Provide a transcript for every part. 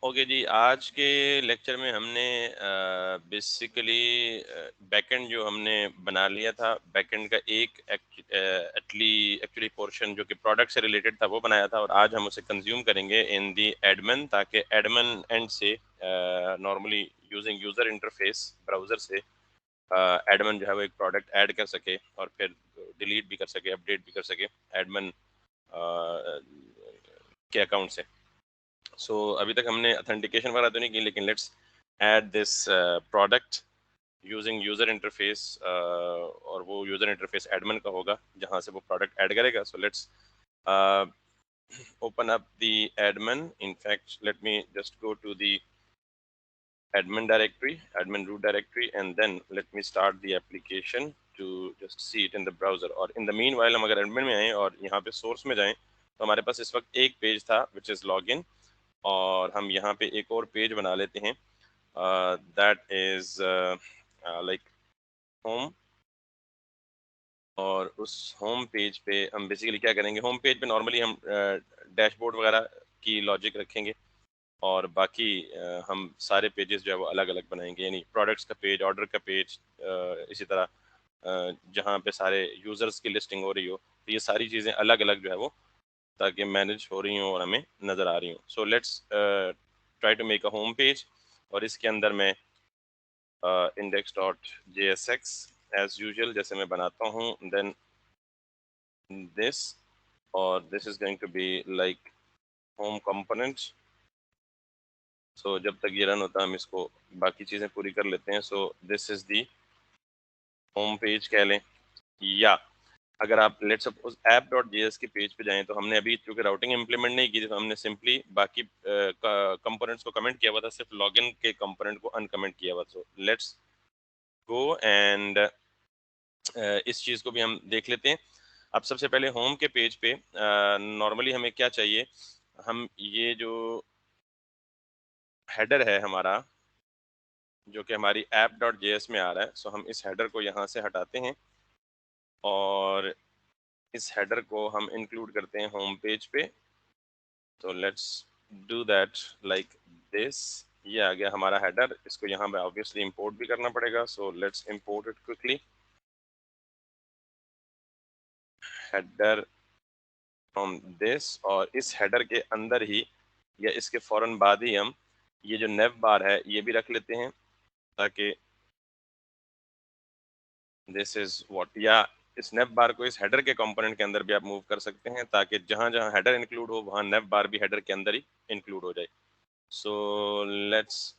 Okay जी, आज के lecture में हमने बेसिकली बैकएंड जो हमने बना लिया था, बैकएंड का एक एक्चुअली पोर्शन जो कि प्रोडक्ट से रिलेटेड था वो बनाया था, और आज हम उसे कंज्यूम करेंगे इन दी एडमिन, ताकि एडमिन एंड से normally using user interface browser से एडमिन जो है वो एक प्रोडक्ट ऐड कर सके और फिर डिलीट भी कर सके, अपडेट भी कर सके एडमिन के अकाउंट से। सो अभी तक हमने ऑथेंटिकेशन वगैरह तो नहीं की, लेकिन let's add this product using user interface, और वो यूजर इंटरफेस एडमिन का होगा जहां से वो प्रोडक्ट ऐड करेगा। So let's open up the admin. In fact, let me just go to the admin directory, admin root directory, and then let me start the application to just see it in the browser. और in the meanwhile हम अगर admin में आए और यहाँ पे source में जाएं, तो हमारे पास इस वक्त एक पेज था which is login, और हम यहाँ पे एक और पेज बना लेते हैं that is like home। और उस होम पेज पे हम बेसिकली क्या करेंगे, होम पेज पे नॉर्मली हम डैशबोर्ड वगैरह की लॉजिक रखेंगे, और बाकी हम सारे पेजेस जो है वो अलग अलग बनाएंगे, यानी प्रोडक्ट्स का पेज, ऑर्डर का पेज, इसी तरह जहाँ पे सारे यूजर्स की लिस्टिंग हो रही हो, तो ये सारी चीज़ें अलग अलग जो है वो ताकि मैनेज हो रही हूँ और हमें नज़र आ रही हूँ। So let's try to make a home page, और इसके अंदर मैं index dot J S X as usual जैसे मैं बनाता हूँ, देन दिस, और this is going to be like home components. So जब तक ये रन होता है हम इसको बाकी चीज़ें पूरी कर लेते हैं। सो this is the home page कह लें, या अगर आप let's suppose app dot JS के पेज पे जाएं, तो हमने अभी चूंकि राउटिंग इंप्लीमेंट नहीं की थी, तो हमने सिंपली बाकी कंपोनेंट्स को कमेंट किया हुआ था, सिर्फ लॉगिन के कंपोनेंट को अनकमेंट किया हुआ। सो लेट्स गो एंड इस चीज़ को भी हम देख लेते हैं। अब सबसे पहले होम के पेज पे नॉर्मली हमें क्या चाहिए, हम ये जो हेडर है हमारा, जो कि हमारी ऐप डॉट जेएस में आ रहा है, सो हम इस हेडर को यहाँ से हटाते हैं और इस हेडर को हम इंक्लूड करते हैं होम पेज पे। तो let's do that like this. ये आ गया हमारा हेडर, इसको यहाँ पे ऑब्वियसली इंपोर्ट भी करना पड़ेगा। So let's import it quickly. Header from this, और इस हेडर के अंदर ही या इसके फौरन बाद ही हम ये जो नेव बार है ये भी रख लेते हैं, ताकि दिस इज व्हाट, या इस नेव बार को इस हेडर के कंपोनेंट के अंदर भी आप मूव कर सकते हैं, ताकि जहां जहां हेडर इंक्लूड हो वहां नेव बार भी हेडर के अंदर ही इंक्लूड हो जाए। So let's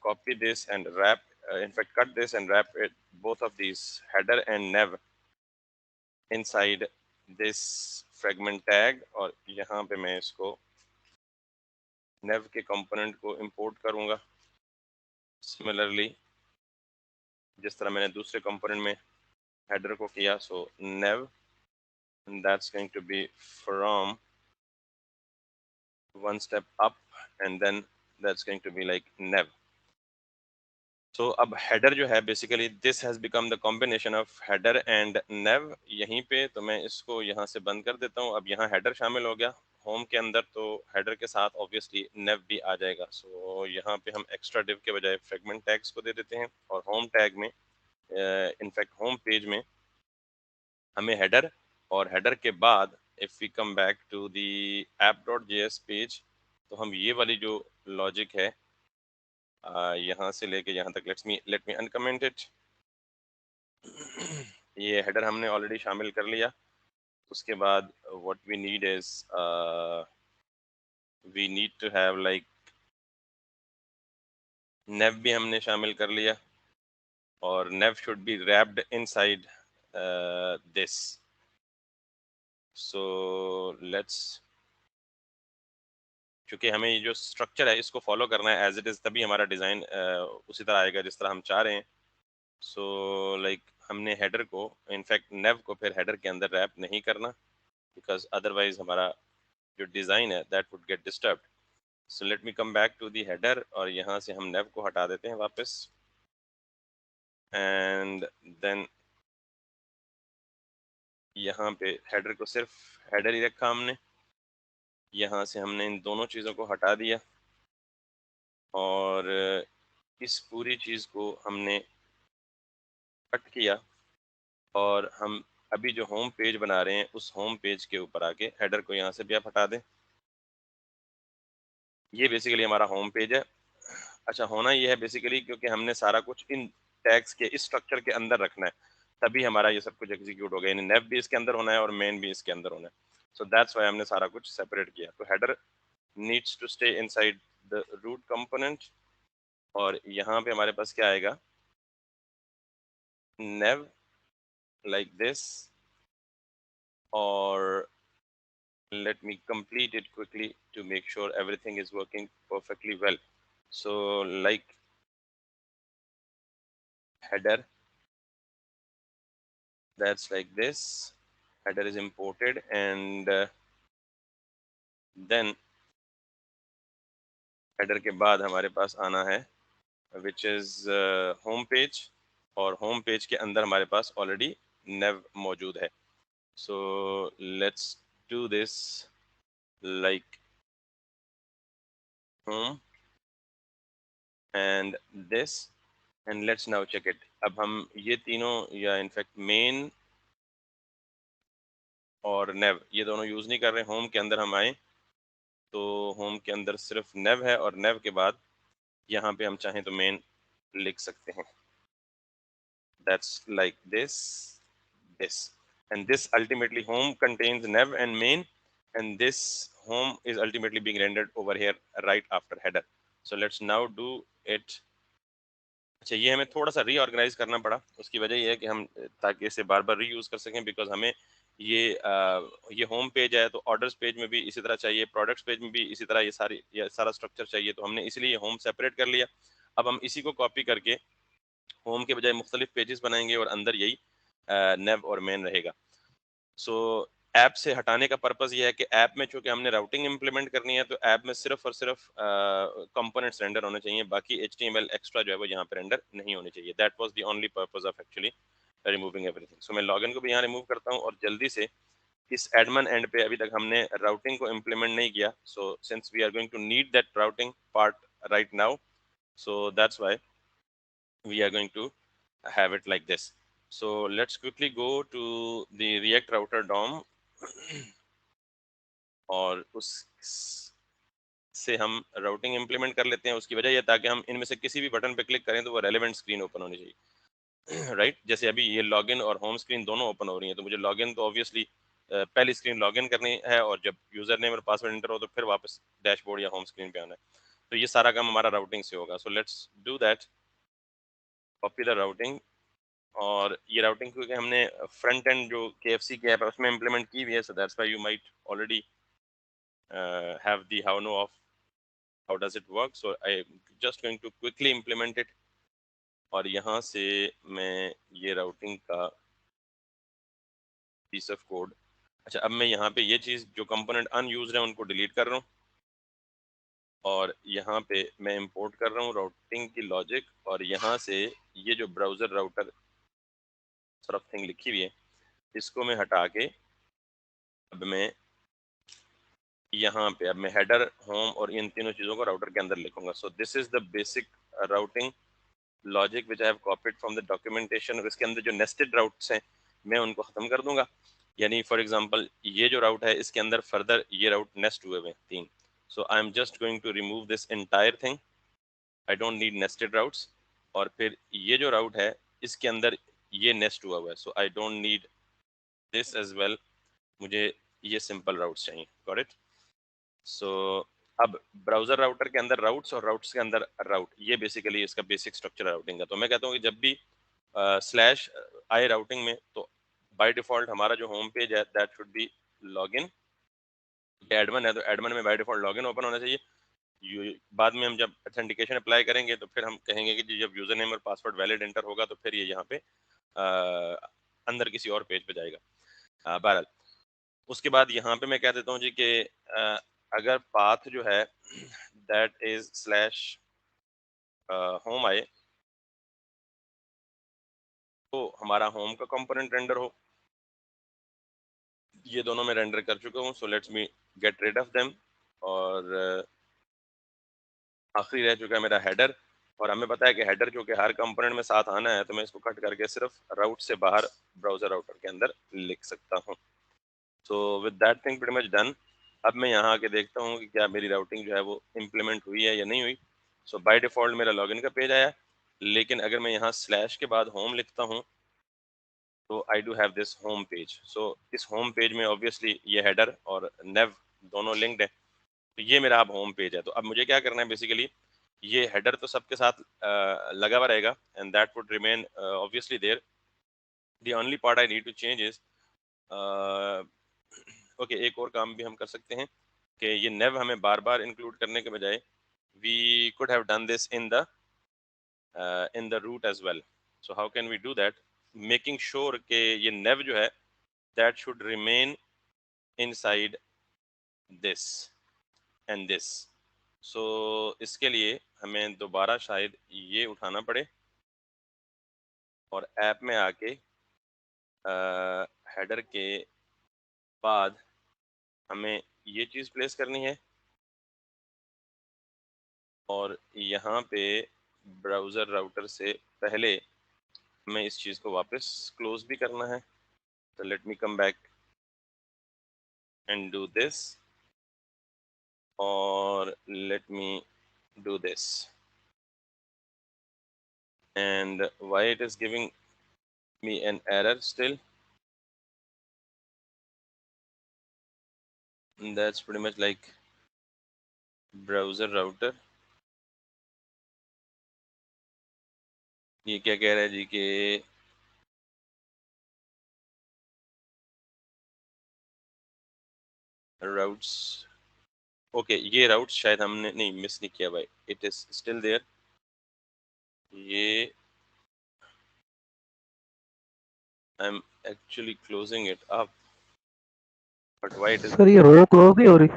copy this and wrap, in fact cut this and wrap it, both of these header and nav inside this fragment tag, और यहाँ पे मैं इसको nav के कंपोनेंट को इंपोर्ट करूँगा सिमिलरली जिस तरह मैंने दूसरे कंपोनेंट में हेडर को किया। सो nav, and that's going to be from one step up, and then that's going to be like nav. सो अब हेडर जो है basically this has become the combination of header and nav. यहीं पे तो मैं इसको यहाँ से बंद कर देता हूँ। अब यहाँ हेडर शामिल हो गया होम के अंदर, तो हेडर के साथ ऑब्वियसली नेव भी आ जाएगा। सो यहाँ पे हम एक्स्ट्रा डिव के बजाय फ्रेगमेंट टैग्स को दे देते हैं, और होम टैग में इनफैक्ट होम पेज में हमें हेडर, और हेडर के बाद if we come back to the app dot JS page, तो हम ये वाली जो लॉजिक है यहाँ से लेके यहाँ तक, लेट मी अनकमेंट इट। ये हेडर हमने ऑलरेडी शामिल कर लिया। उसके बाद what we need is we need to have like nav भी हमने शामिल कर लिया, और nav should be wrapped inside this. So let's, क्योंकि हमें ये जो स्ट्रक्चर है इसको फॉलो करना है एज इट इज़, तभी हमारा डिज़ाइन उसी तरह आएगा जिस तरह हम चाह रहे हैं। सो लाइक हमने हेडर को, इनफैक्ट नेव को फिर हेडर के अंदर रैप नहीं करना, बिकॉज अदरवाइज हमारा जो डिज़ाइन है that would get disturbed. So let me come back to the header, और यहाँ से हम नेव को हटा देते हैं वापस, एंड देन यहाँ पे हेडर को सिर्फ हेडर ही रखा हमने। यहाँ से हमने इन दोनों चीज़ों को हटा दिया, और इस पूरी चीज़ को हमने कट किया और हम अभी जो होम पेज बना रहे हैं उस होम पेज के ऊपर आके हेडर को यहाँ से भी आप हटा दें। ये बेसिकली हमारा होम पेज है। अच्छा, होना ये है बेसिकली क्योंकि हमने सारा कुछ इन टैग्स के इस स्ट्रक्चर के अंदर रखना है, तभी हमारा ये सब कुछ एग्जीक्यूट होगा। यानी नेव भी इसके अंदर होना है और मेन भी इसके अंदर होना है। सो दैट्स व्हाई हमने सारा कुछ सेपरेट किया। तो header needs to stay inside the root component, और यहाँ पे हमारे पास क्या आएगा, नेव like this, or let me complete it quickly to make sure everything is working perfectly well. So like header, that's like this, header is imported, and then header के बाद हमारे पास आना है which is home page, और home page के अंदर हमारे पास already nav मौजूद है। So let's do this like home and this, and let's now check it। अब हम ये तीनों, या इनफैक्ट मेन और नेव, ये दोनों यूज नहीं कर रहे। होम के अंदर हम आए तो होम के अंदर सिर्फ नेव है, और नेव के बाद यहाँ पे हम चाहें तो मेन लिख सकते हैं। That's like this and this ultimately home contains nav and main, and this home is ultimately being rendered over here right after header। So let's now do it। अच्छा, ये हमें थोड़ा सा रीऑर्गेनाइज करना पड़ा। उसकी वजह ये है कि हम ताकि इसे बार बार रीयूज कर सकें, बिकॉज हमें ये होम पेज है तो ऑर्डर्स पेज में भी इसी तरह चाहिए, प्रोडक्ट्स पेज में भी इसी तरह ये सारा स्ट्रक्चर चाहिए। तो हमने इसलिए होम सेपरेट कर लिया। अब हम इसी को कॉपी करके होम के बजाय मुख्तलिफ पेजेस बनाएंगे और अंदर यही नेव और मेन रहेगा। सो ऐप से हटाने का पर्पस ये है कि ऐप में चूंकि हमने राउटिंग इंप्लीमेंट करनी है, तो ऐप में सिर्फ और सिर्फ कंपोनेंट्स रेंडर होने चाहिए, बाकी HTML एक्स्ट्रा जो है वो यहाँ पे रेंडर नहीं होने चाहिए। That was the only purpose of actually removing everything. So मैं लॉगिन को भी यहाँ रिमूव करता हूँ, और जल्दी से इस एडमन एंड पे अभी तक हमने राउटिंग को इम्प्लीमेंट नहीं किया। So since we are going to need that routing part right now, so that's why we are going to have it like this। So let's quickly go to the React router DOM और उस से हम routing implement कर लेते हैं। उसकी वजह यह ताकि हम इनमें से किसी भी बटन पे क्लिक करें तो वो रेलेवेंट स्क्रीन ओपन होनी चाहिए। राइट जैसे अभी ये लॉगिन और होम स्क्रीन दोनों ओपन हो रही है, तो मुझे लॉगिन तो ऑब्वियसली पहली स्क्रीन लॉगिन करनी है, और जब यूजर नेम और पासवर्ड एंटर हो तो फिर वापस डैशबोर्ड या होम स्क्रीन पे आना है। तो ये सारा काम हमारा राउटिंग से होगा। So let's do that. Copy the routing, और ये राउटिंग क्योंकि हमने फ्रंट एंड जो KFC की ऐप है उसमें इंप्लीमेंट की हुई है, so that's why you might already have the how know of how does it work। So I just going to quickly implement it, और यहाँ से मैं ये राउटिंग का पीस ऑफ कोड, अच्छा अब मैं यहाँ पे ये चीज़ जो कंपोनेंट अनयूज्ड है उनको डिलीट कर रहा हूँ, और यहाँ पे मैं इंपोर्ट कर रहा हूँ राउटिंग की लॉजिक, और यहाँ से ये जो browser router sort of thing लिखी हुई है इसको मैं हटा के अब मैं यहाँ पे अब मैं हेडर, होम और इन तीनों चीज़ों को राउटर के अंदर लिखूंगा। सो this is the basic routing logic which I have copied from the documentation. और इसके अंदर जो नेस्टेड राउट्स हैं मैं उनको ख़त्म कर दूंगा। यानी फॉर एग्जांपल ये जो राउट है इसके अंदर फर्दर ये राउट नेस्ट हुए हुए हैं 3। So I am just going to remove this entire thing. I don't need nested routes. और फिर ये जो राउट है इसके अंदर ये नेस्ट हुआ हुआ है, so I don't need this as well. मुझे ये सिंपल राउट्स चाहिए। Got it. सो अब ब्राउजर राउटर के अंदर राउट्स और राउट्स के अंदर राउट, ये बेसिकली इसका बेसिक स्ट्रक्चर राउटिंग का। तो मैं कहता हूँ कि जब भी स्लैश आए राउटिंग में तो बाय डिफॉल्ट हमारा जो होम पेज है that should be login. Edmund है तो एडमन में बाय डिफॉल्ट लॉगिन ओपन होना चाहिए। बाद में हम जब ऑथेंटिकेशन अप्लाई करेंगे तो फिर हम कहेंगे कि जब यूजर नेम और पासवर्ड वैलिड एंटर होगा तो फिर ये यहाँ पे अंदर किसी और पेज पे जाएगा। बहरहाल उसके बाद यहाँ पे मैं कह देता हूँ जी कि अगर पाथ जो है दैट इज स्लैश होम आए तो हमारा होम का कंपोनेंट रेंडर हो। ये दोनों मैं रेंडर कर चुका हूँ। So let's me get rid of them, और आखिरी रह चुका है मेरा हेडर, और हमें पता है कि हेडर जो कि हर कंपोनेंट में साथ आना है, तो मैं इसको कट करके सिर्फ राउट से बाहर ब्राउजर राउटर के अंदर लिख सकता हूँ। सो with that thing pretty much done. अब मैं यहाँ आके देखता हूँ कि क्या मेरी राउटिंग जो है वो इम्प्लीमेंट हुई है या नहीं हुई। सो बाय डिफॉल्ट मेरा लॉगिन का पेज आया, लेकिन अगर मैं यहाँ स्लैश के बाद होम लिखता हूँ तो I do have this home page. So इस होम पेज में ऑब्वियसली ये हेडर और नेव दोनों लिंक्ड है, तो ये मेरा अब होम पेज है। तो अब मुझे क्या करना है, बेसिकली ये हेडर तो सबके साथ लगा हुआ रहेगा, and that would remain obviously there. The only part I need to change is okay, एक और काम भी हम कर सकते हैं कि ये नेव हमें बार बार इंक्लूड करने के बजाय we could have done this in the route as well. So how can we do that, making sure कि ये नेव जो है that should remain inside this and this. So इसके लिए हमें दोबारा शायद ये उठाना पड़े और ऐप में आके हेडर के बाद हमें ये चीज़ प्लेस करनी है, और यहाँ पे ब्राउज़र राउटर से पहले हमें इस चीज़ को वापस क्लोज भी करना है। तो let me come back and do this, और let me do this, and why it is giving me an error still, that's pretty much like browser router। ये क्या कह रहा है जी कि राउट्स, ओके ये राउट्स शायद हमने नहीं मिस नहीं किया भाई, इट इज स्टिल देयर। ये I am actually closing it up, but why it is, sir ये रो क्लोज नहीं हो रही?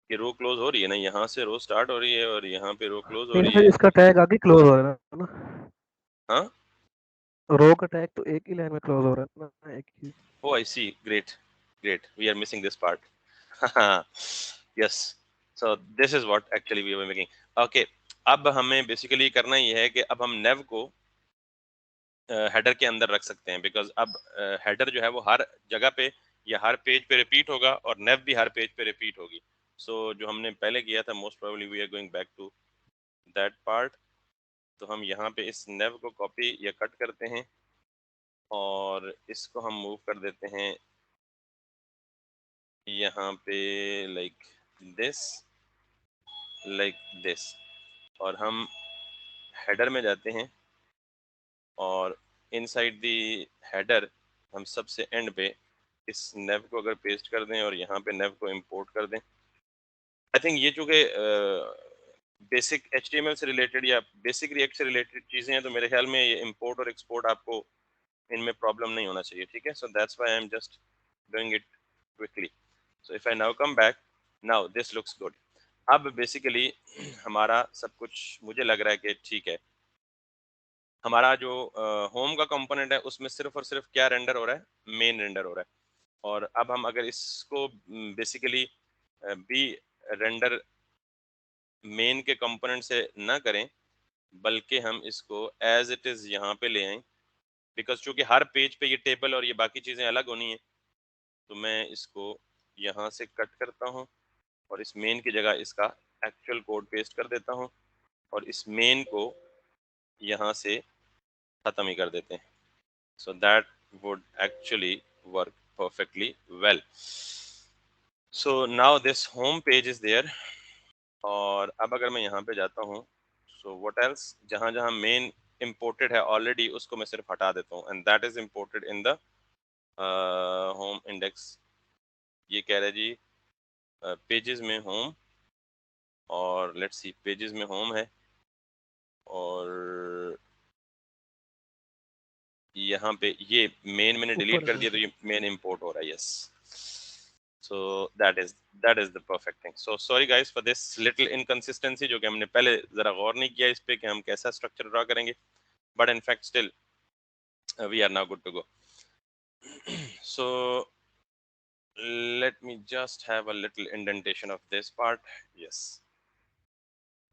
ये रो क्लोज हो रही है ना, यहाँ से रो स्टार्ट हो रही है और यहाँ पे रो क्लोज हो नहीं रही सर, है। इसका टैग आगे क्लोज हो रहा है ना? हाँ, रो का टैग तो एक ही लाइन में क्लोज हो रहा है ना, एक ही। Oh I see, great great, we are missing this part. Yes, so this is what actually we are making. Okay, अब हमें बेसिकली करना ये है कि अब हम नेव को हेडर के अंदर रख सकते हैं, बिकॉज अब हेडर जो है वो हर जगह पे या हर पेज पे रिपीट होगा और नेव भी हर पेज पे रिपीट होगी। सो जो हमने पहले किया था, most probably we are going back to that part. तो हम यहाँ पे इस नेव को कॉपी या कट करते हैं और इसको हम मूव कर देते हैं यहाँ पे लाइक दिस, लाइक दिस, और हम हेडर में जाते हैं और इनसाइड दी हेडर हम सबसे एंड पे इस नेव को अगर पेस्ट कर दें और यहाँ पे नेव को इंपोर्ट कर दें। आई थिंक ये चूँकि बेसिक HTML से रिलेटेड या बेसिक रिएक्ट से रिलेटेड चीज़ें हैं, तो मेरे ख्याल में ये इंपोर्ट और एक्सपोर्ट आपको इनमें प्रॉब्लम नहीं होना चाहिए, ठीक है। So that's why I am just doing it quickly. So if I now come back, now this looks good. अब बेसिकली हमारा सब कुछ मुझे लग रहा है कि ठीक है। हमारा जो होम का कंपोनेंट है उसमें सिर्फ और सिर्फ क्या रेंडर हो रहा है, मेन रेंडर हो रहा है। और अब हम अगर इसको बेसिकली बी रेंडर मेन के कंपोनेंट से ना करें, बल्कि हम इसको एज इट इज यहाँ पे ले आए, बिकॉज चूंकि हर पेज पे ये टेबल और ये बाकी चीज़ें अलग होनी है, तो मैं इसको यहाँ से कट करता हूँ और इस मेन की जगह इसका एक्चुअल कोड पेस्ट कर देता हूँ, और इस मेन को यहाँ से ख़त्म ही कर देते हैं। So that would actually work perfectly well. So now this home page is there, और अब अगर मैं यहाँ पे जाता हूँ, so what else, जहाँ जहाँ main imported है already उसको मैं सिर्फ हटा देता हूँ, and that is imported in the home index। ये कह रहा है जी pages में home, और let's see pages में home है, और यहाँ पे ये मेन मैंने डिलीट ऊपर कर है दिया, तो सर। ये मेन इंपोर्ट हो रहा है। Yes, so that is the perfect thing। so sorry guys for this little inconsistency, जो कि हमने पहले जरा गौर नहीं किया इस पे कि हम कैसा स्ट्रक्चर ड्रा करेंगे, but in fact still we are now good to go। so let me just have a little indentation of this part। yes,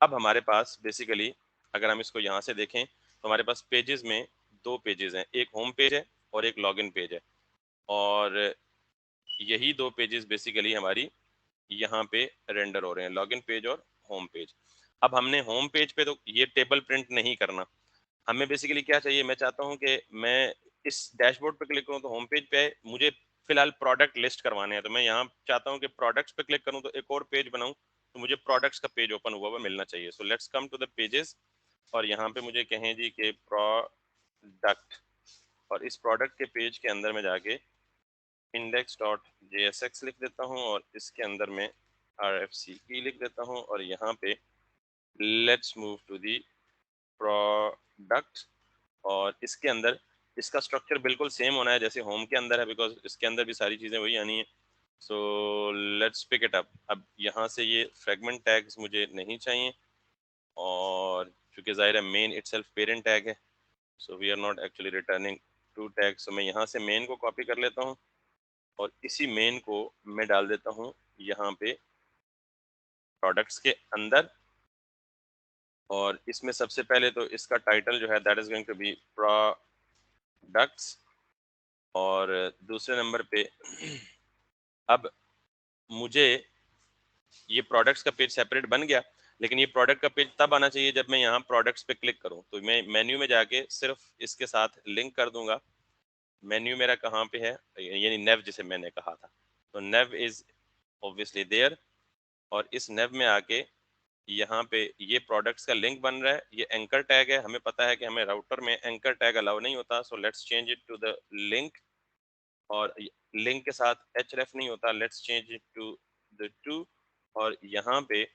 अब हमारे पास बेसिकली अगर हम इसको यहाँ से देखें तो हमारे पास पेजेस में दो पेजेस हैं, एक होम पेज है और एक लॉगिन पेज है, और यही दो पेजेस बेसिकली हमारी यहाँ पे रेंडर हो रहे हैं, लॉगिन पेज और होम पेज। अब हमने होम पेज पे तो ये टेबल प्रिंट नहीं करना, हमें बेसिकली क्या चाहिए, मैं चाहता हूँ कि मैं इस डैशबोर्ड पे क्लिक करूँ तो होम पेज पे आए, मुझे फिलहाल प्रोडक्ट लिस्ट करवाने हैं, तो मैं यहाँ चाहता हूँ कि प्रोडक्ट्स पे क्लिक करूँ तो एक और पेज बनाऊँ, तो मुझे प्रोडक्ट्स का पेज ओपन हुआ हुआ मिलना चाहिए। So let's come to the pages, और यहाँ पे मुझे कहें जी कि प्रोडक्ट, और इस प्रोडक्ट के पेज के अंदर में जाके index.jsx लिख देता हूँ, और इसके अंदर में rfc लिख देता हूँ, और यहाँ पे let's move to the product, और इसके अंदर इसका स्ट्रक्चर बिल्कुल सेम होना है जैसे होम के अंदर है, बिकॉज इसके अंदर भी सारी चीज़ें वही आनी है। So let's pick it up. अब यहाँ से ये फ्रेगमेंट टैग्स मुझे नहीं चाहिए, और चूंकि ज़ाहिर है मेन इटसेल्फ पेरेंट टैग है, so we are not actually returning to tag. So मैं यहाँ से मेन को कॉपी कर लेता हूँ, और इसी मेन को मैं डाल देता हूँ यहाँ पे प्रोडक्ट्स के अंदर, और इसमें सबसे पहले तो इसका टाइटल जो है that is going to be products, और दूसरे नंबर पे अब मुझे ये प्रोडक्ट्स का पेज सेपरेट बन गया, लेकिन ये प्रोडक्ट का पेज तब आना चाहिए जब मैं यहाँ प्रोडक्ट्स पे क्लिक करूँ, तो मैं मेन्यू में जाके सिर्फ इसके साथ लिंक कर दूंगा। मेन्यू मेरा कहाँ पे है, यानी नेव जिसे मैंने कहा था, तो नेव इज ऑब्वियसली देयर, और इस नेव में आके यहाँ पे ये प्रोडक्ट्स का लिंक बन रहा है, ये एंकर टैग है, हमें पता है कि हमें राउटर में एंकर टैग अलाउ नहीं होता, so let's change it to the link, और लिंक के साथ href नहीं होता, let's change it to the to, और यहाँ पे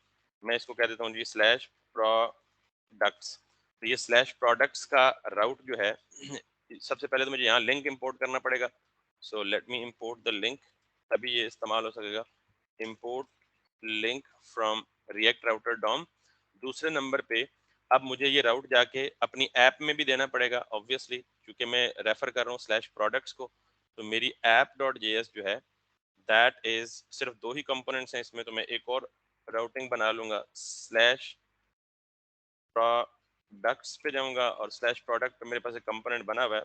मैं इसको कह देता हूँ जी स्लैश प्रोडक्ट्स। तो ये स्लैश प्रोडक्ट्स का राउट जो है सबसे पहले तो मुझे यहाँ लिंक इंपोर्ट करना पड़ेगा, so let me import the link, तभी ये इस्तेमाल हो सकेगा। Import link from React Router DOM. दूसरे नंबर पे अब मुझे ये राउट जाके अपनी ऐप में भी देना पड़ेगा ऑब्वियसली, क्योंकि मैं रेफर कर रहा हूँ स्लैश प्रोडक्ट्स को, तो मेरी app.js जो है दैट इज सिर्फ दो ही कंपोनेंट्स हैं इसमें, तो मैं एक और राउटिंग बना लूंगा, स्लैश प्रोडक्ट्स पे जाऊंगा, और स्लैश प्रोडक्ट पे मेरे पास एक कंपोनेंट बना हुआ है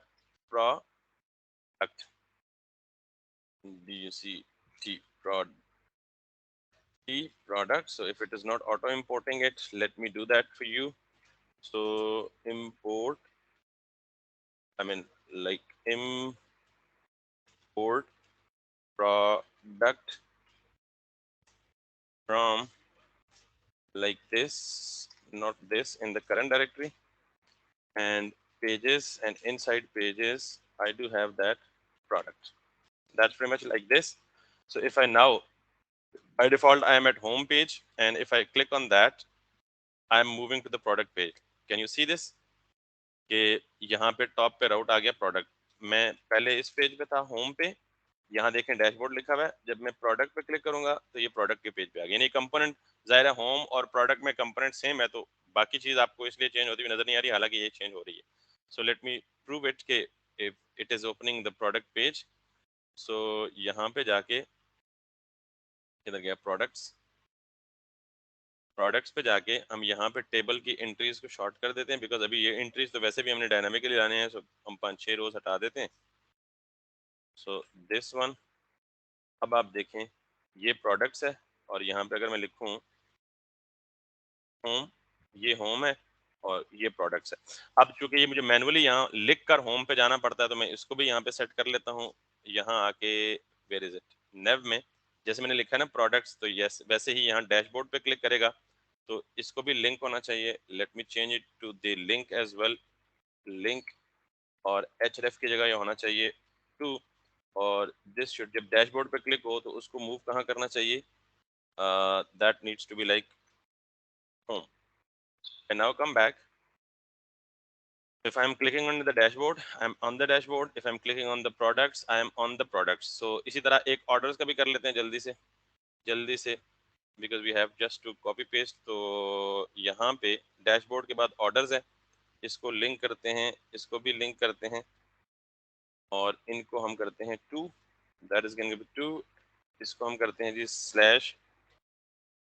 product, DUCT product. So if it is not auto importing it, let me do that for you. So import, I mean like import product from like this, not this, in the current directory, and pages, and inside pages I do have that product. That's pretty much like this. So if I now, by default I am at home page, and if I click on that I am moving to the product page. Can you see this? कि यहाँ पे top पे राउट आ गया product, मैं पहले इस page पे था होम पे, यहाँ देखें डैशबोर्ड लिखा हुआ है, जब मैं प्रोडक्ट पे क्लिक करूंगा तो ये प्रोडक्ट के पेज पे आ गया, यानी कंपोनेंट ज़ाहिर है होम और प्रोडक्ट में कंपोनेंट सेम है, तो बाकी चीज़ आपको इसलिए चेंज होती हुई नजर नहीं आ रही, हालांकि ये चेंज हो रही है। So let me prove it के if it is opening the product page. So यहाँ पे जाके किधर गया प्रोडक्ट्स, प्रोडक्ट्स पे जाके हम यहाँ पे टेबल की एंट्रीज को शॉर्ट कर देते हैं, बिकॉज अभी ये एंट्रीज तो वैसे भी हमने डायनामिकली लाने हैं, सो हम 5-6 रोज हटा देते हैं। सो दिस वन, अब आप देखें ये प्रोडक्ट्स है, और यहाँ पे अगर मैं लिखूँ होम, ये होम है और ये प्रोडक्ट्स है। अब चूंकि ये मुझे मैनुअली यहाँ लिख कर होम पे जाना पड़ता है, तो मैं इसको भी यहाँ पे सेट कर लेता हूँ, यहाँ आके वेयर इज इट, नेव में जैसे मैंने लिखा है ना प्रोडक्ट्स, तो यस वैसे ही यहाँ डैशबोर्ड पे क्लिक करेगा तो इसको भी लिंक होना चाहिए, let me change it to the link as well, link, और href की जगह ये होना चाहिए टू, और दिस शुड, जब डैशबोर्ड पे क्लिक हो तो उसको मूव कहाँ करना चाहिए, that needs to be like home. And now come back, if I'm clicking on the dashboard, I'm on the dashboard. If I'm clicking on the products, I am on the products. So इसी तरह एक orders का भी कर लेते हैं जल्दी से because we have just to copy paste। तो यहाँ पे dashboard के बाद orders है, इसको लिंक करते हैं, इसको भी लिंक करते हैं, और इनको हम करते हैं to, that is going to be to, इसको हम करते हैं जी स्लैश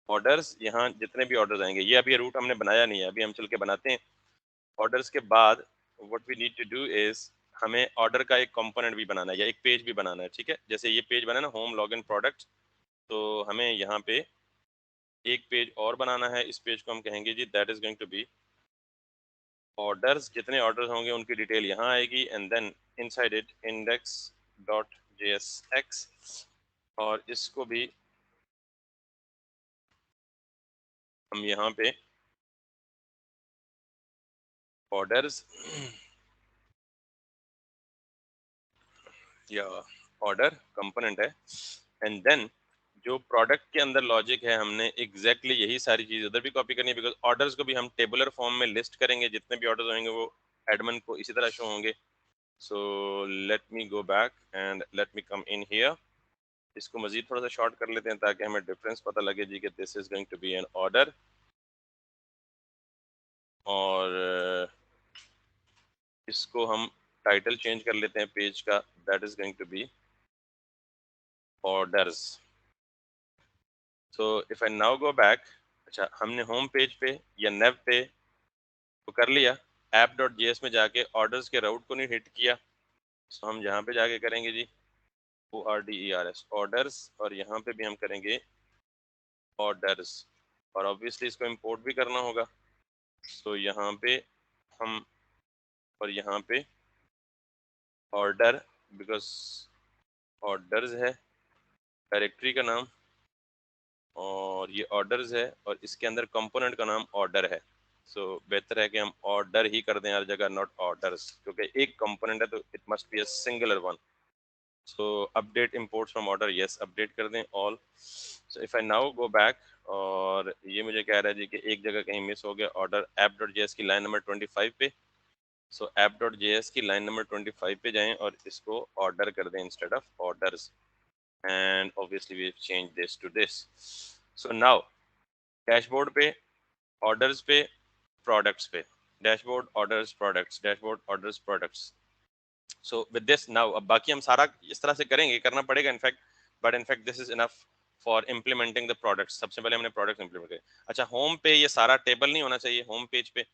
ऑर्डर्स, यहाँ जितने भी ऑर्डर्स आएंगे, ये अभी रूट हमने बनाया नहीं है, अभी हम चल के बनाते हैं। ऑर्डर्स के बाद what we need to do is, हमें ऑर्डर का एक कंपोनेंट भी बनाना है या एक पेज भी बनाना है, ठीक है। जैसे ये पेज बना ना, होम लॉगिन प्रोडक्ट, तो हमें यहाँ पे एक पेज और बनाना है। इस पेज को हम कहेंगे जी that is going to be orders. जितने ऑर्डर्स होंगे उनकी डिटेल यहाँ आएगी, and then inside it index dot JSX, और इसको भी हम यहाँ पे ऑर्डर्स या ऑर्डर कंपोनेंट है, एंड देन जो प्रोडक्ट के अंदर लॉजिक है, हमने एग्जैक्टली यही सारी चीज उधर भी कॉपी करनी है, बिकॉज ऑर्डर्स को भी हम टेबुलर फॉर्म में लिस्ट करेंगे, जितने भी ऑर्डर्स होंगे वो एडमिन को इसी तरह शो होंगे। सो let me go back and let me come in here. इसको मजीद थोड़ा सा शॉर्ट कर लेते हैं ताकि हमें डिफरेंस पता लगे जी कि this is going to be an order, और इसको हम टाइटल चेंज कर लेते हैं पेज का, that is going to be orders. So if I now go back, अच्छा हमने होम पेज पे या नेव पे तो कर लिया, app.js में जाके ऑर्डर्स के राउट को नहीं हिट किया, सो हम यहाँ पे जाके करेंगे जी ORDERS ऑर्डर्स, और यहाँ पे भी हम करेंगे ऑर्डर्स, और ऑब्वियसली इसको इंपोर्ट भी करना होगा। सो यहाँ पे हम, और यहाँ पे ऑर्डर, बिकॉज ऑर्डर्स है डायरेक्टरी का नाम, और ये ऑर्डर्स है, और इसके अंदर कंपोनेंट का नाम ऑर्डर है। सो बेहतर है कि हम ऑर्डर ही कर दें हर जगह, नॉट ऑर्डर्स, क्योंकि एक कंपोनेंट है तो it must be a singular one. So update imports from order, yes update कर दें all. So if I now go back, और ये मुझे कह रहा है जी कि एक जगह कहीं मिस हो गया, ऑर्डर app.js की लाइन नंबर 25 पे। सो app.js की लाइन नंबर 25 पे जाएं और इसको ऑर्डर कर दें instead of orders, and obviously we change this to this. So now dashboard पे, ऑर्डर्स पे, प्रोडक्ट्स पे, dashboard orders products, dashboard orders products. So with this now, अब बाकी हम सारा इस तरह से करेंगे, करना पड़ेगा in fact, but in fact this is enough for implementing the products. सबसे पहले हमने प्रोडक्ट्स इंप्लीमेंट किए। अच्छा होम पे ये सारा टेबल नहीं होना चाहिए होम पेज पे,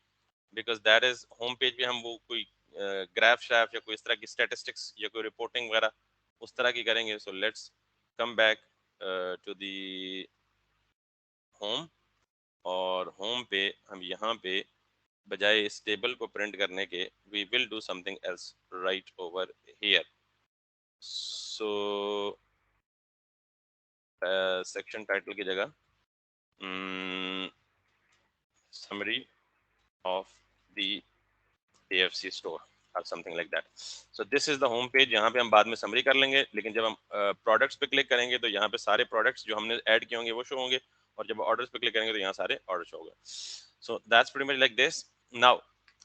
because that is home page पे हम वो कोई ग्राफ श्राफ या कोई इस तरह की स्टैटिस्टिक्स या कोई रिपोर्टिंग वगैरह उस तरह की करेंगे। So let's come back to the home, और होम पे हम यहाँ पे बजाय इस टेबल को प्रिंट करने के, we will do something else right over here. So section title की जगह summary of the AFC store और something like that. So this is the home page. यहाँ पे हम बाद में समरी कर लेंगे, लेकिन जब हम प्रोडक्ट्स पे क्लिक करेंगे तो यहाँ पे सारे प्रोडक्ट्स जो हमने ऐड किए होंगे वो शो होंगे, और जब ऑर्डर्स पे क्लिक करेंगे तो यहाँ सारे ऑर्डर शो होंगे। So that's pretty much like this. Now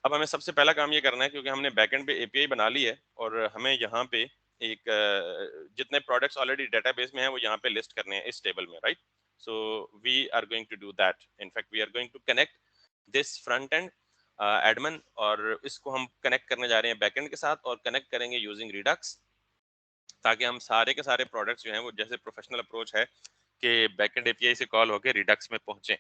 अब हमें सबसे पहला काम ये करना है, क्योंकि हमने बैकएंड पे API बना ली है, और हमें यहाँ पे एक जितने प्रोडक्ट्स ऑलरेडी डेटाबेस में है वो यहाँ पे लिस्ट करने हैं इस टेबल में, right. So we are going to do that, in fact we are going to connect this front end admin, और इसको हम कनेक्ट करने जा रहे हैं बैकएंड के साथ, और कनेक्ट करेंगे यूजिंग रिडक्स, ताकि हम सारे के सारे प्रोडक्ट्स जो हैं वो जैसे प्रोफेशनल अप्रोच है कि बैकएंड API से कॉल होकर रिडक्स में पहुंचे।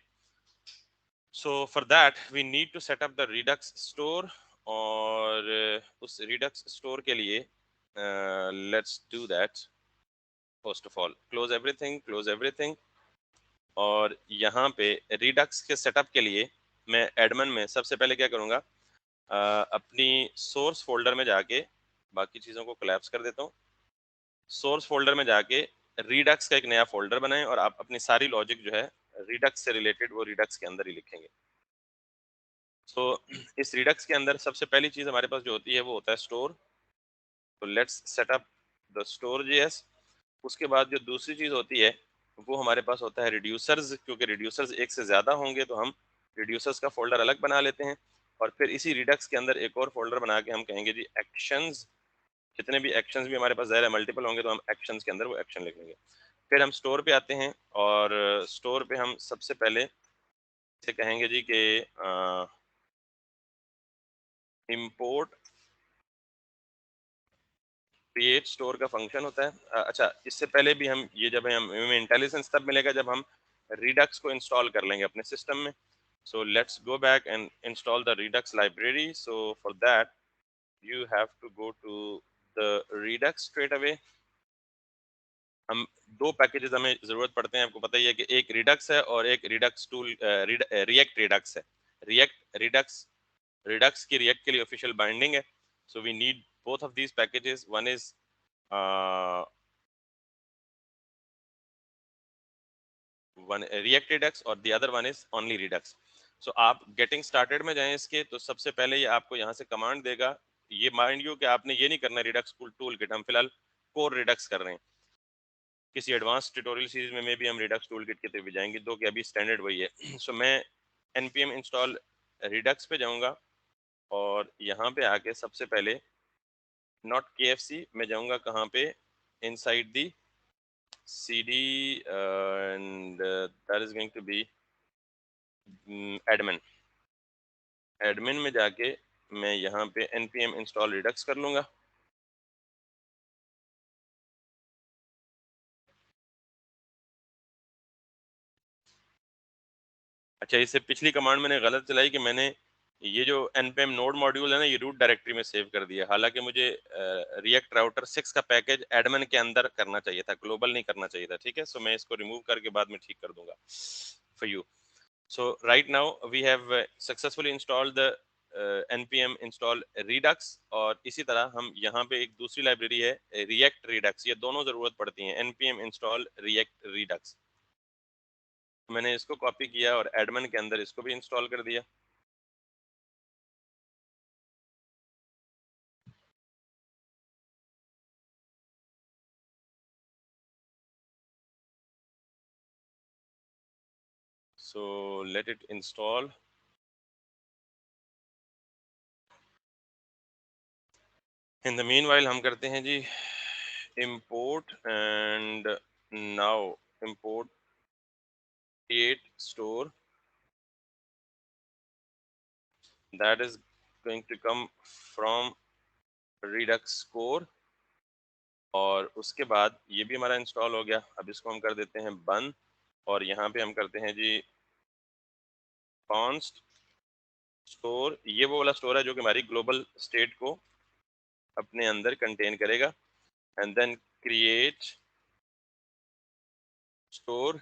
So for that we need to set up the Redux store, और उस रिडक्स स्टोर के लिए let's do that. First of all close everything, close everything, और यहाँ पे रिडक्स के सेटअप के लिए मैं एडमिन में सबसे पहले क्या करूँगा, अपनी सोर्स फोल्डर में जाके बाकी चीज़ों को कोलैप्स कर देता हूँ। सोर्स फोल्डर में जाके रिडक्स का एक नया फोल्डर बनाएं, और आप अपनी सारी लॉजिक जो है रिडक्स से रिलेटेड वो रिडक्स के अंदर ही लिखेंगे। सो इस रिडक्स के अंदर सबसे पहली चीज़ हमारे पास जो होती है वो होता है स्टोर। तो let's set up the store JS। उसके बाद जो दूसरी चीज़ होती है वो हमारे पास होता है रिड्यूसर्स, क्योंकि रिड्यूसर्स एक से ज़्यादा होंगे तो हम रिड्यूसर्स का फोल्डर अलग बना लेते हैं, और फिर इसी रिडक्स के अंदर एक और फोल्डर बना के हम कहेंगे जी एक्शंस। जितने भी एक्शंस भी हमारे पास ज़ाहिर है मल्टीपल होंगे तो हम एक्शंस के अंदर वो एक्शन लिख लेंगे। फिर हम स्टोर पे आते हैं, और स्टोर पे हम सबसे पहले से कहेंगे जी कि इंपोर्ट क्रिएट स्टोर का फंक्शन होता है। अच्छा इससे पहले भी हम ये जब हम हमें इंटेलिजेंस तब मिलेगा जब हम Redux को इंस्टॉल कर लेंगे अपने सिस्टम में. So let's go back and install the Redux library. So for that you have to go to the Redux straight away. हम दो पैकेजेस हमें जरूरत पड़ते हैं, आपको पता ही है कि एक Redux है और एक Redux टूल React Redux है. Redux की React के लिए ऑफिशियल बाइंडिंग है. So we need both of these packages. One is one React Redux और the other one is only Redux. So आप getting started में जाएं इसके, तो सबसे पहले ये आपको यहाँ से कमांड देगा. ये माइंड यू कि आपने ये नहीं करना Redux टूल किट, हम फिलहाल कोर Redux कर रहे हैं. किसी एडवांस ट्यूटोरियल सीरीज में भी हम Redux टूल किट के तरफ भी जाएंगे, दो कि अभी स्टैंडर्ड वही है. सो मैं npm इंस्टॉल Redux पे जाऊंगा और यहाँ पे आके सबसे पहले नॉट KFC में जाऊंगा, कहाँ पे, inside the cd and that is going to be admin में जाके मैं यहाँ पे npm इंस्टॉल Redux कर लूंगा. अच्छा, इससे पिछली कमांड मैंने गलत चलाई कि मैंने ये जो npm नोड मॉड्यूल है ना, ये रूट डायरेक्टरी में सेव कर दिया. हालांकि मुझे React राउटर 6 का पैकेज एडमिन के अंदर करना चाहिए था, ग्लोबल नहीं करना चाहिए था. ठीक है, सो मैं इसको रिमूव करके बाद में ठीक कर दूंगा for you. So right now we have successfully installed the npm install Redux. और इसी तरह हम यहाँ पे एक दूसरी लाइब्रेरी है React Redux, ये दोनों जरूरत पड़ती हैं. npm install React Redux, मैंने इसको कॉपी किया और एडमिन के अंदर इसको भी इंस्टॉल कर दिया. So let it install. In the meanwhile हम करते हैं जी import and now import create store that is going to come from Redux core. और उसके बाद ये भी हमारा इंस्टॉल हो गया. अब इसको हम कर देते हैं बंद और यहाँ पे हम करते हैं जी const store. ये वो वाला स्टोर है जो कि हमारी ग्लोबल स्टेट को अपने अंदर कंटेन करेगा. And then create store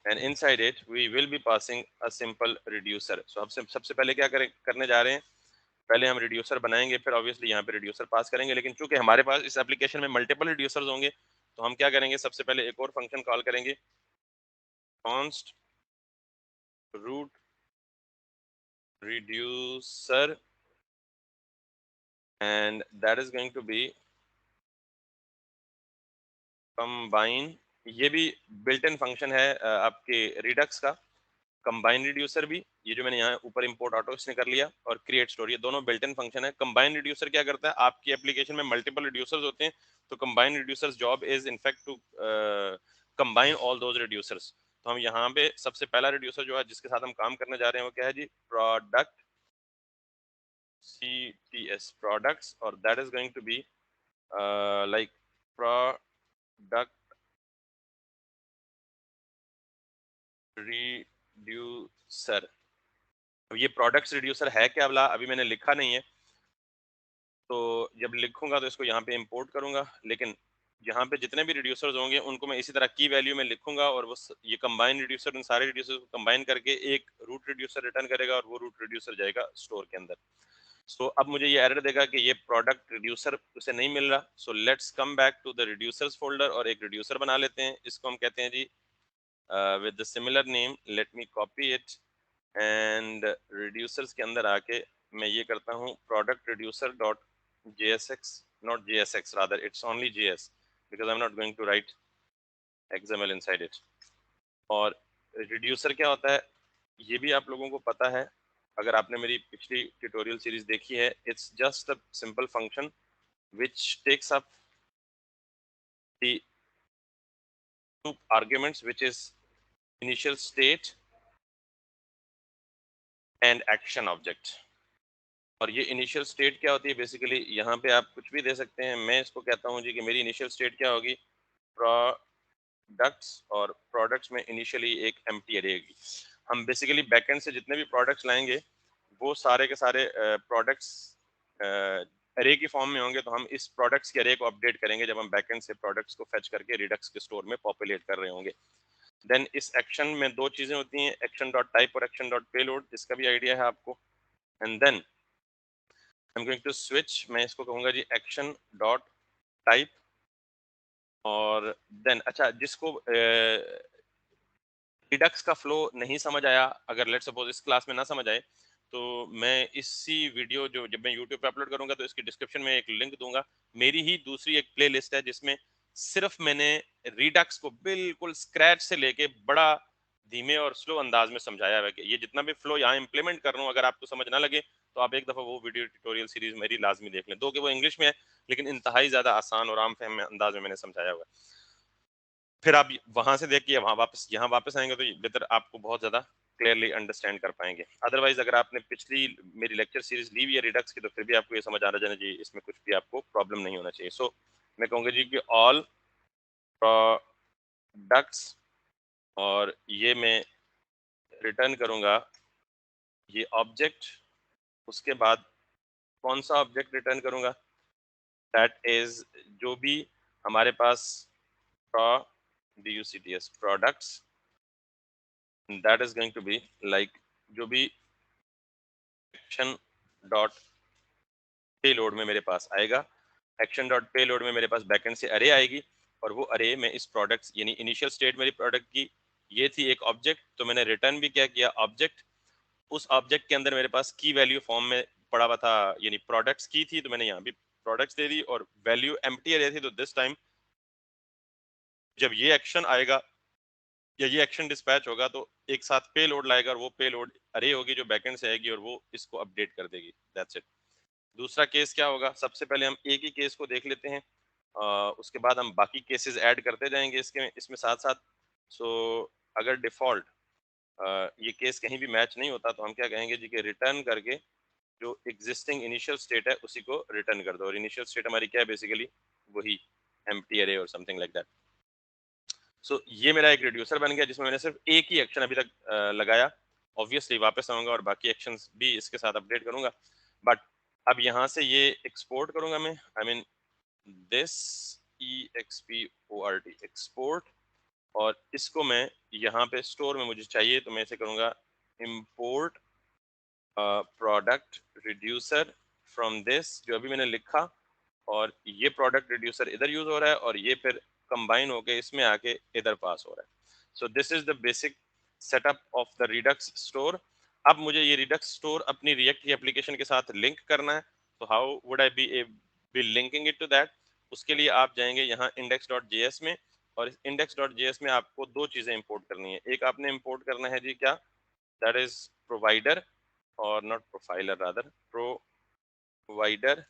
and inside it we will be passing a simple reducer. So हम सबसे पहले क्या करने जा रहे हैं, पहले हम रिड्यूसर बनाएंगे, फिर ऑब्वियसली यहाँ पे रिड्यूसर पास करेंगे. लेकिन चूंकि हमारे पास इस एप्लीकेशन में मल्टीपल रिड्यूसर्स होंगे, तो हम क्या करेंगे, सबसे पहले एक और फंक्शन कॉल करेंगे const root reducer and that is going to be combine. ये भी बिल्ट इन फंक्शन है आपके Redux का. कंबाइन रिड्यूसर भी, ये जो मैंने यहाँ ऊपर इंपोर्ट ऑटो इसने कर लिया, और क्रिएट स्टोर, ये दोनों बिल्ट इन फंक्शन है. कंबाइन रिड्यूसर क्या करता है, आपकी एप्लीकेशन में मल्टीपल रिड्यूसर्स होते हैं, तो combine reducers job is in fact to combine all those reducers. तो हम यहाँ पे सबसे पहला रिड्यूसर जो है जिसके साथ हम काम करने जा रहे हैं वो क्या है जी, प्रोडक्ट CTS प्रोडक्ट्स. और that is going to be like product reducer. ये प्रोडक्ट्स रिड्यूसर है क्या वाला अभी मैंने लिखा नहीं है, तो जब लिखूंगा तो इसको यहाँ पे इंपोर्ट करूंगा. लेकिन यहाँ पे जितने भी रिड्यूसर्स होंगे उनको मैं इसी तरह की वैल्यू में लिखूंगा, और वो ये कंबाइन रिड्यूसर उन सारे रिड्यूसर को कंबाइन करके एक रूट रिड्यूसर रिटर्न करेगा, और वो रूट रिड्यूसर जाएगा स्टोर के अंदर. सो अब मुझे ये एरर देगा कि ये प्रोडक्ट रिड्यूसर उसे नहीं मिल रहा. So let's come back to the reducers folder और एक रिड्यूसर बना लेते हैं. इसको हम कहते हैं जी with the similar name, let me copy it and reducers के अंदर आके मैं ये करता हूँ product reducer dot JSX, not JSX, rather it's only JS because I'm not going to write XML inside it. और रिड्यूसर क्या होता है ये भी आप लोगों को पता है, अगर आपने मेरी पिछली ट्यूटोरियल सीरीज देखी है. It's just a simple function which takes up the two arguments which is initial state and action object. और ये इनिशियल स्टेट क्या होती है, बेसिकली यहाँ पे आप कुछ भी दे सकते हैं. मैं इसको कहता हूँ जी कि मेरी इनिशियल स्टेट क्या होगी, डक्ट्स और प्रोडक्ट्स में इनिशियली एक एम्प्टी अरे होगी। हम बेसिकली बैकएंड से जितने भी प्रोडक्ट्स लाएंगे वो सारे के सारे प्रोडक्ट्स अरे की फॉर्म में होंगे, तो हम इस प्रोडक्ट्स के अरे को अपडेट करेंगे जब हम बैकएंड से प्रोडक्ट्स को फेच करके रिडक्स के स्टोर में पॉपुलेट कर रहे होंगे। देन इस एक्शन में दो चीजें होती हैं, एक्शन डॉट टाइप और एक्शन डॉट पेलोड, इसका भी आइडिया है आपको। And then I am going to switch, मैं इसको कहूंगा जी एक्शन डॉट टाइप। और देन अच्छा, जिसको रिडक्स का फ्लो नहीं समझ आया, अगर लेट्स सपोज इस क्लास में ना समझ आए, तो मैं इसी वीडियो जो जब मैं यूट्यूब पे अपलोड करूंगा तो इसकी डिस्क्रिप्शन में एक लिंक दूंगा। मेरी ही दूसरी एक प्लेलिस्ट है जिसमें सिर्फ मैंने रिडक्स को बिल्कुल स्क्रैच से लेके बड़ा धीमे और स्लो अंदाज में समझाया है कि ये जितना भी फ्लो यहाँ इंप्लीमेंट कर रहा हूँ, अगर आपको समझ ना लगे तो आप एक दफा वो वीडियो ट्यूटोरियल सीरीज मेरी लाजमी देख लें। दो कि वो इंग्लिश में है, लेकिन इंतहाई ज्यादा आसान और आम फहम अंदाज में मैंने समझाया हुआ है। फिर आप वहां से देखिए, वहां वापस यहाँ वापस आएंगे तो बेहतर आपको बहुत ज्यादा क्लियरली अंडरस्टैंड कर पाएंगे। अदरवाइज अगर आपने पिछली मेरी लेक्चर सीरीज ली हुई है रिडक्स की, तो फिर भी आपको ये समझ आ रहा है जी इसमें कुछ भी आपको प्रॉब्लम नहीं होना चाहिए। सो मैं कहूँगा जी कि ऑल प्रोडक्ट्स, और ये मैं रिटर्न करूंगा ये ऑब्जेक्ट। उसके बाद कौन सा ऑब्जेक्ट रिटर्न करूंगा, दैट इज जो भी हमारे पास products, that is going to be like जो भी एक्शन डॉट पेलोड में मेरे पास आएगा, एक्शन डॉट पेलोड में मेरे पास बैकएंड से अरे आएगी, और वो अरे में इस प्रोडक्ट यानी इनिशियल स्टेट मेरी प्रोडक्ट की ये थी एक ऑब्जेक्ट, तो मैंने रिटर्न भी क्या किया ऑब्जेक्ट। उस ऑब्जेक्ट के अंदर मेरे पास की वैल्यू फॉर्म में पड़ा हुआ था, यानी प्रोडक्ट्स की थी, तो मैंने यहाँ भी प्रोडक्ट्स दे दी, और वैल्यू एम्प्टी अरे थी, तो दिस टाइम जब ये एक्शन आएगा या ये एक्शन डिस्पैच होगा तो एक साथ पे लोड लाएगा, और वो पे लोड अरे होगी जो बैकएंड से आएगी और वो इसको अपडेट कर देगी। That's it. दूसरा केस क्या होगा, सबसे पहले हम एक ही केस को देख लेते हैं, उसके बाद हम बाकी केसेस ऐड करते जाएंगे इसके इसमें साथ साथ। सो अगर डिफॉल्ट ये केस कहीं भी मैच नहीं होता तो हम क्या कहेंगे जी कि रिटर्न करके जो एग्जिस्टिंग इनिशियल स्टेट है उसी को रिटर्न कर दो, और इनिशियल स्टेट हमारी क्या है बेसिकली वही एम्प्टी अरे और समथिंग लाइक दैट। सो ये मेरा एक रिड्यूसर बन गया जिसमें मैंने सिर्फ एक ही एक्शन अभी तक लगाया। ऑब्वियसली वापस आऊंगा और बाकी एक्शंस भी इसके साथ अपडेट करूंगा, बट अब यहाँ से ये एक्सपोर्ट करूंगा मैं, I mean this EXPORT export, और इसको मैं यहाँ पे स्टोर में मुझे चाहिए तो मैं इसे करूंगा import product reducer from this जो अभी मैंने लिखा, और ये प्रोडक्ट रिड्यूसर इधर यूज हो रहा है और ये फिर कंबाइन होके इसमें आके इधर पास हो रहा है। So this is the basic setup of the Redux store. अब मुझे ये रिडक्स स्टोर अपनी रिएक्ट की एप्लीकेशन के साथ लिंक करना है, तो how would I be linking it to that. उसके लिए आप जाएंगे यहाँ index.js में, और इस index.js में आपको दो चीजें इंपोर्ट करनी है। एक आपने इंपोर्ट करना है जी क्या, दैट इज प्रोवाइडर, और नॉट प्रोफाइलर रादर प्रोवाइडर।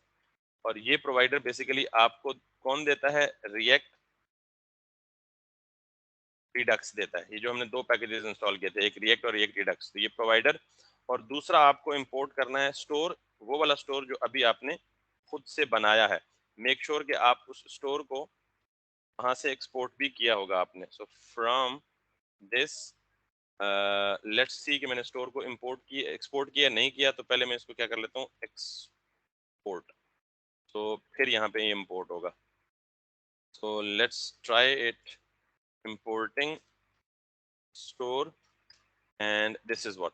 और ये प्रोवाइडर बेसिकली आपको कौन देता है, रिएक्ट रिडक्स देता है। ये जो हमने दो पैकेजेस इंस्टॉल किए थे, एक रिएक्ट और एक रिडक्स, तो ये प्रोवाइडर। और दूसरा आपको इंपोर्ट करना है स्टोर, वो वाला स्टोर जो अभी आपने खुद से बनाया है। मेक श्योर कि आप उस स्टोर को वहां से एक्सपोर्ट भी किया होगा आपने। So from this let's see कि मैंने स्टोर को इंपोर्ट किया एक्सपोर्ट किया नहीं किया, तो पहले मैं इसको क्या कर लेता हूँ एक्सपोर्ट, तो फिर यहाँ पे ये इंपोर्ट होगा। सो let's try it importing store, and this is what.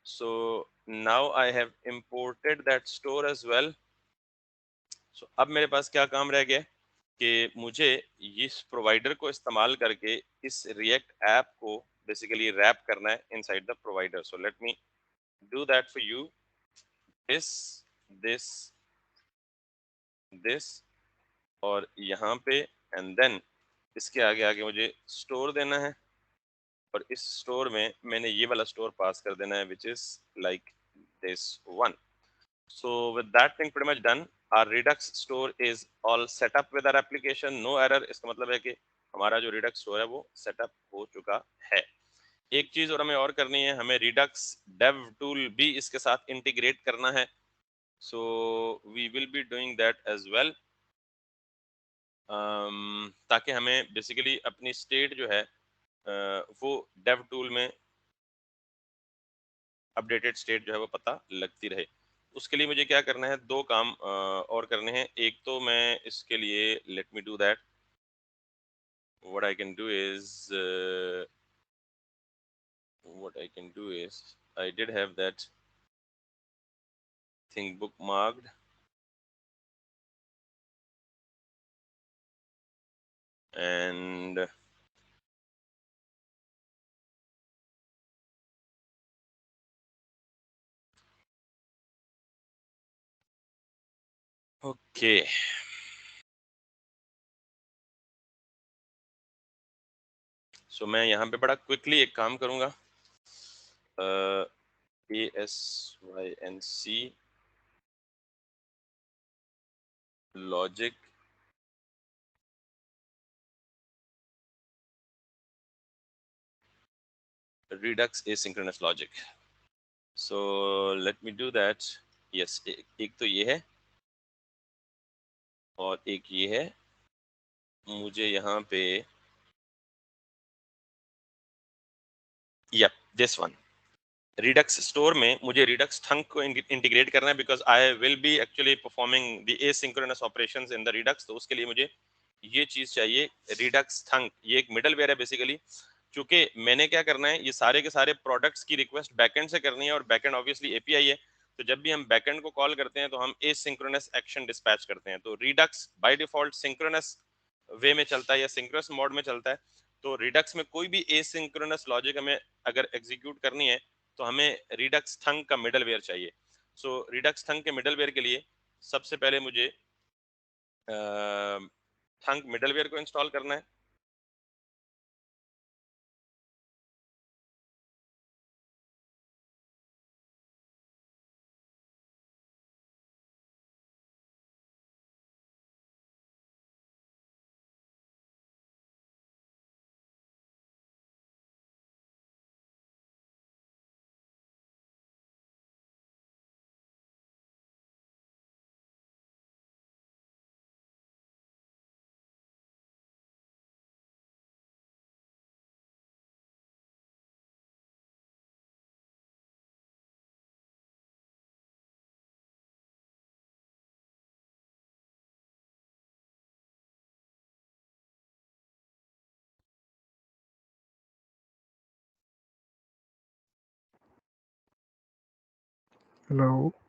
So now I have imported that store as well. So अब मेरे पास क्या काम रह गया कि मुझे इस प्रोवाइडर को इस्तेमाल करके इस रिएक्ट ऐप को बेसिकली रैप करना है inside the provider. So let me do that for you, this this this, और यहाँ पे एंड देन इसके आगे आगे मुझे स्टोर देना है, और इस स्टोर में मैंने ये वाला स्टोर पास कर देना है which is like this one. So with that thing pretty much done, our Redux store is all setup with our application, no error. इसका मतलब है कि हमारा जो रिडक्स स्टोर है वो सेटअप हो चुका है। एक चीज और हमें और करनी है, हमें रिडक्स डेव टूल भी इसके साथ इंटीग्रेट करना है। So we will be doing that as well. ताकि हमें बेसिकली अपनी स्टेट जो है वो डेव टूल में अपडेटेड स्टेट जो है वो पता लगती रहे। उसके लिए मुझे क्या करना है, दो काम और करने हैं। एक तो मैं इसके लिए late me do that, what I can do is what I can do is I did have that thing bookmarked, and okay, so मैं यहाँ पे बड़ा क्विकली एक काम करूँगा, ASYNC logic redux asynchronous logic, so let me do that. Yes, एक तो ये है और एक ये है। मुझे यहाँ पे yep, this one Redux store में मुझे रिडक्स थंक को इंटीग्रेट करना है, because I will be actually performing the asynchronous operations in the Redux. तो उसके लिए मुझे ये चीज चाहिए, रिडक्स थंक। ये एक मिडलवेयर है बेसिकली। क्योंकि मैंने क्या करना है, ये सारे के सारे प्रोडक्ट्स की रिक्वेस्ट बैकएंड से करनी है, और बैकएंड ऑब्वियसली एपीआई है। तो जब भी हम बैकएंड को कॉल करते हैं तो हम एसिंक्रोनस एक्शन डिस्पैच करते हैं। तो रिडक्स बाय डिफॉल्ट सिंक्रोनस वे में चलता है या सिंक्रोनस मोड में चलता है। तो रिडक्स में कोई भी एसिंक्रोनस लॉजिक हमें अगर एग्जीक्यूट करनी है तो हमें रिडक्स थंक का मिडलवेयर चाहिए। सो रिडक्स थंक के मिडलवेयर के लिए सबसे पहले मुझे थंक मिडलवेयर को इंस्टॉल करना है। हेलो।